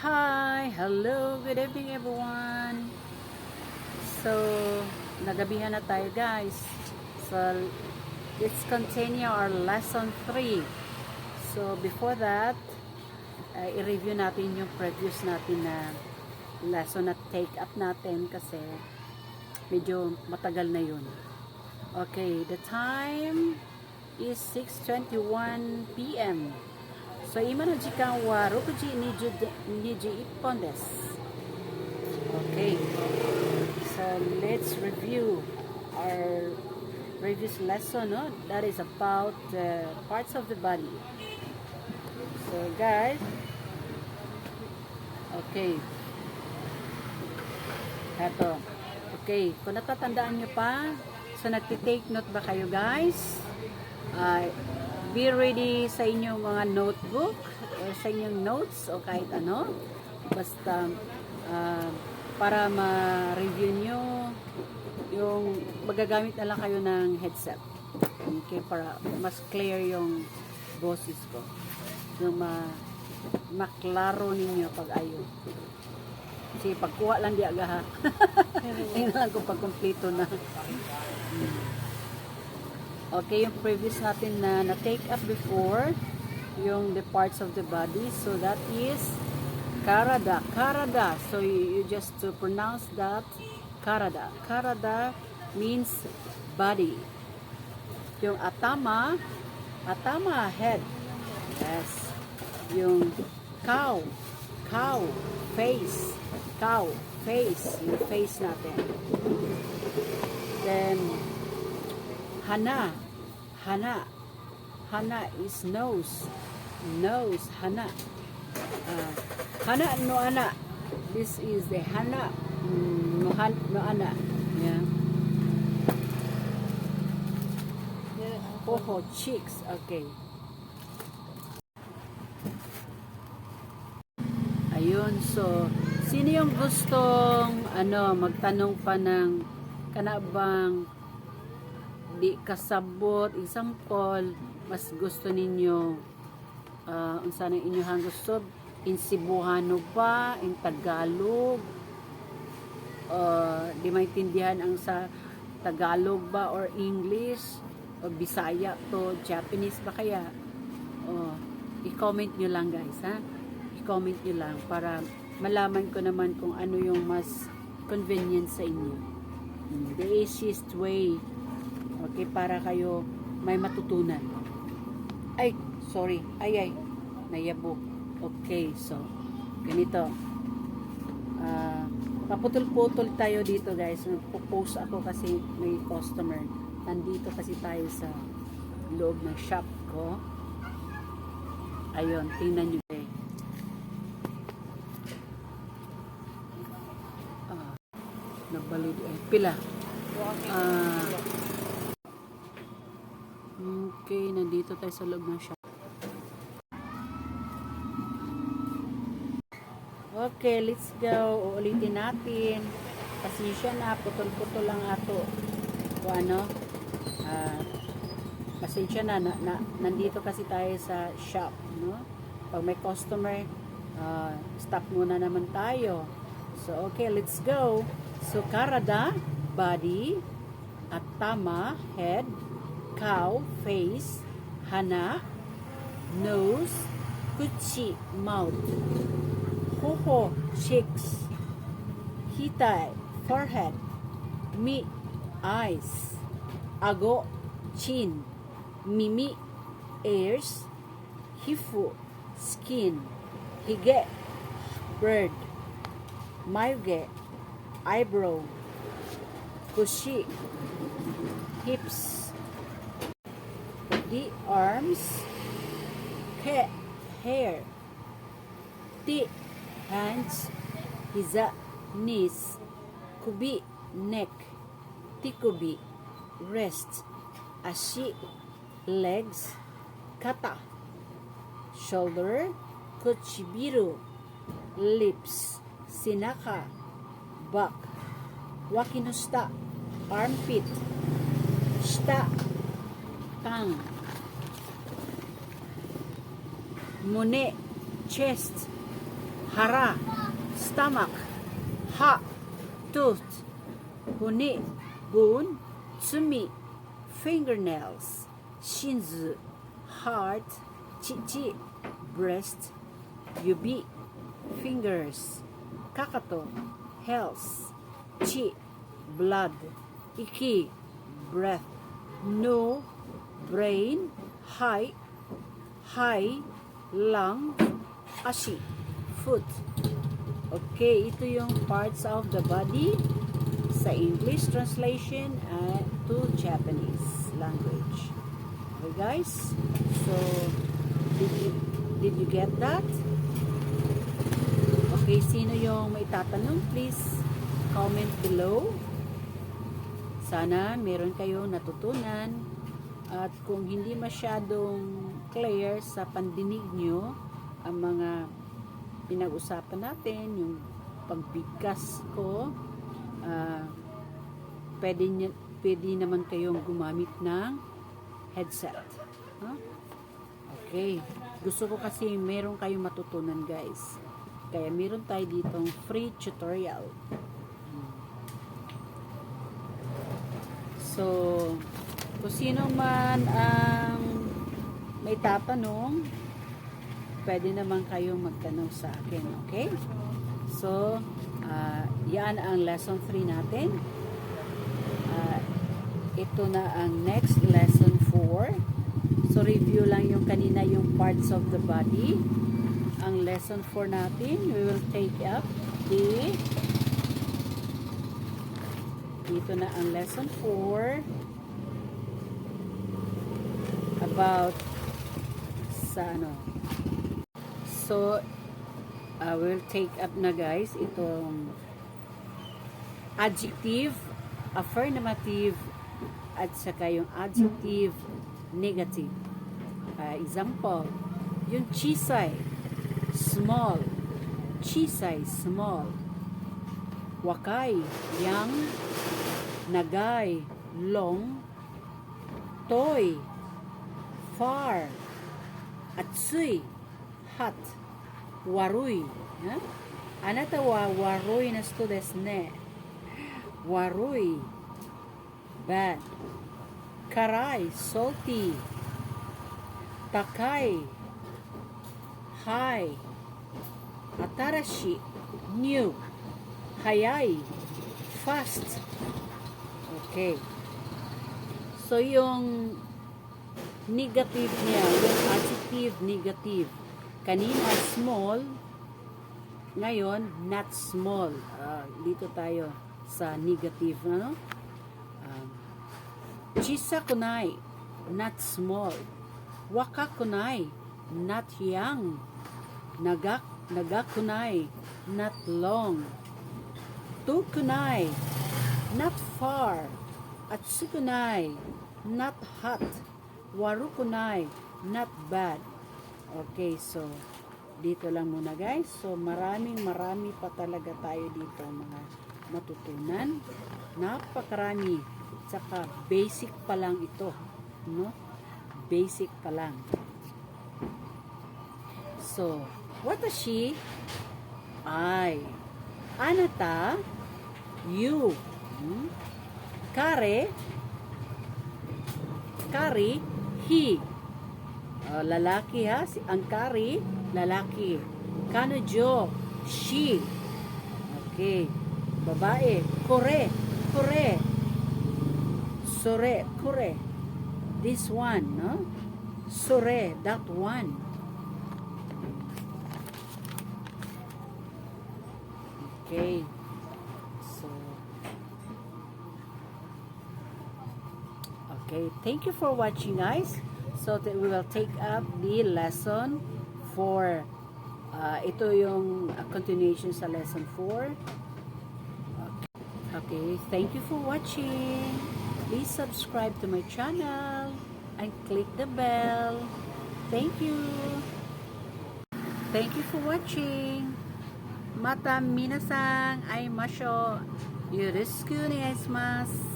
Hi! Hello! Good evening everyone! So, nagabihan na tayo guys. So, let's continue our lesson 3. So, before that, i-review natin yung previous natin na lesson na take up natin kasi medyo matagal na yun. Okay, the time is 6:21 p.m. So, 今の時間は6時21分です。Okay. So, let's review our previous lesson, no? That is about the parts of the body. So, guys, okay. Eto. Okay, kung natatandaan nyo pa, so nagtitake note ba kayo guys? Be ready sa inyong mga notebook or sa inyong notes o kahit ano. Basta para ma-review nyo yung magagamit na lang kayo ng headset. Okay, para mas clear yung boses ko. Yung maklaro ninyo pag ayo. Kasi pagkuha lang di aga ha. Tingnan lang kung pagkumpleto na. Okay, yung previous natin na take up before, yung the parts of the body. So that is karada. Karada. So you just to pronounce that karada. Karada means body. Yung atama, atama, head. Yes. Yung cow, cow, face. Cow, face. Yung face natin. Then, hana. Hana. Hana is nose. Nose. Hana. Hana no ana. This is the hana no ana. Yeah. Poho, cheeks. Okay. Ayun, so sino yung gustong magtanong pa ng kanabang di kasabot example mas gusto ninyo unsa na inyohang gusto in Cebuano ba in Tagalog di maintindihan ang sa Tagalog ba or English o Bisaya to Japanese ba kaya i-comment nyo lang guys ha, i-comment nyo lang para malaman ko naman kung ano yung mas convenient sa inyo. The easiest way. Okay, para kayo may matutunan. Ay, sorry. Ay, nayabo. Okay, so, ganito. Paputol-putol tayo dito guys. Nagpo-post ako kasi may customer. Nandito kasi tayo sa loob ng shop ko. Ayun, tingnan nyo eh. Nabalid eh. Pila. Okay, nandito tayo sa loob ng shop. Okay, let's go. Uulitin natin. Pasensya na, putol-putol lang ato. O ano, pasensya na, nandito kasi tayo sa shop, no? Pag may customer, stop muna naman tayo. So, okay, let's go. So, karada, body, atama, head, cow, face, hana, nose, kuchi, mouth, hoho, cheeks, hitay, forehead, mi, eyes, ago, chin, mimi, ears, hifu, skin, hige, bird, mayuge, eyebrow, kushi, hips, the arms, hair, the hands, hiza, knees, kubi, neck, tikubi, wrist, ashi, legs, kata, shoulder, kuchibiru, lips, sinaka, back, wakinusta, armpit, shita, tongue, mune, chest, hara, stomach, ha, tooth, huni, bone, tsumi, fingernails, shinzu, heart, chichi, breast, yubi, fingers, kakato, health, chi, blood, iki, breath, no, brain, high, lung, ashi, foot. Okay, ito yung parts of the body sa English translation to Japanese language. Okay guys, so did you get that? Okay, sino yung may tatanong, please comment below. Sana meron kayong natutunan, at kung hindi masyadong clear sa pandinig nyo ang mga pinag-usapan natin, yung pagbigkas ko, pwede naman kayong gumamit ng headset. Huh? Okay. Gusto ko kasi meron kayong matutunan guys. Kaya meron tayo ditong free tutorial. So, kung sino man ang may tatanong, pwede naman kayong magtanong sa akin, okay? So, yan ang lesson 3 natin. Ito na ang next lesson 4. So, review lang yung kanina yung parts of the body. Ang lesson 4 natin, we will take up dito na ang lesson 4 about sa ano. So, we'll take up na guys itong adjective, affirmative, at saka yung adjective, negative. Example, yung chisay, small. Chisay, small. Wakay, young. Nagay, long. Toy, far. Atsui, hot. Warui, anata wa warui na sto desu ne. Warui, bad. Karai, salty. Takai, high. Atarashi, new. Hayai, fast. Okay. So, yung negative niya, yung adjective, negative. Kanina, small. Ngayon, not small. Dito tayo sa negative. Ano? Chisakunai, not small. Wakakunai, not young. Nagakunai, not long. Tukunai, not far. Atsukunai, not hot. Warukunai, not bad. Okay, so dito lang muna guys. So marami pa talaga tayo dito mga matutunan. Napakarami. Tsaka basic pa lang ito, no? Basic pa lang. So, watashi, I. Anata, you. Kare, he. Lalaki ha, ang kari, lalaki. Kanojo, she. Okay. Babae, kore. Sore, kore. This one, no? Sore, that one. Okay. So, okay. Thank you for watching, guys. So, we will take up the lesson 4. Ito yung continuation sa lesson 4. Okay. Thank you for watching. Please subscribe to my channel and click the bell. Thank you. Thank you for watching. Mata minasan aimasho. Yoroshiku onegaishimasu.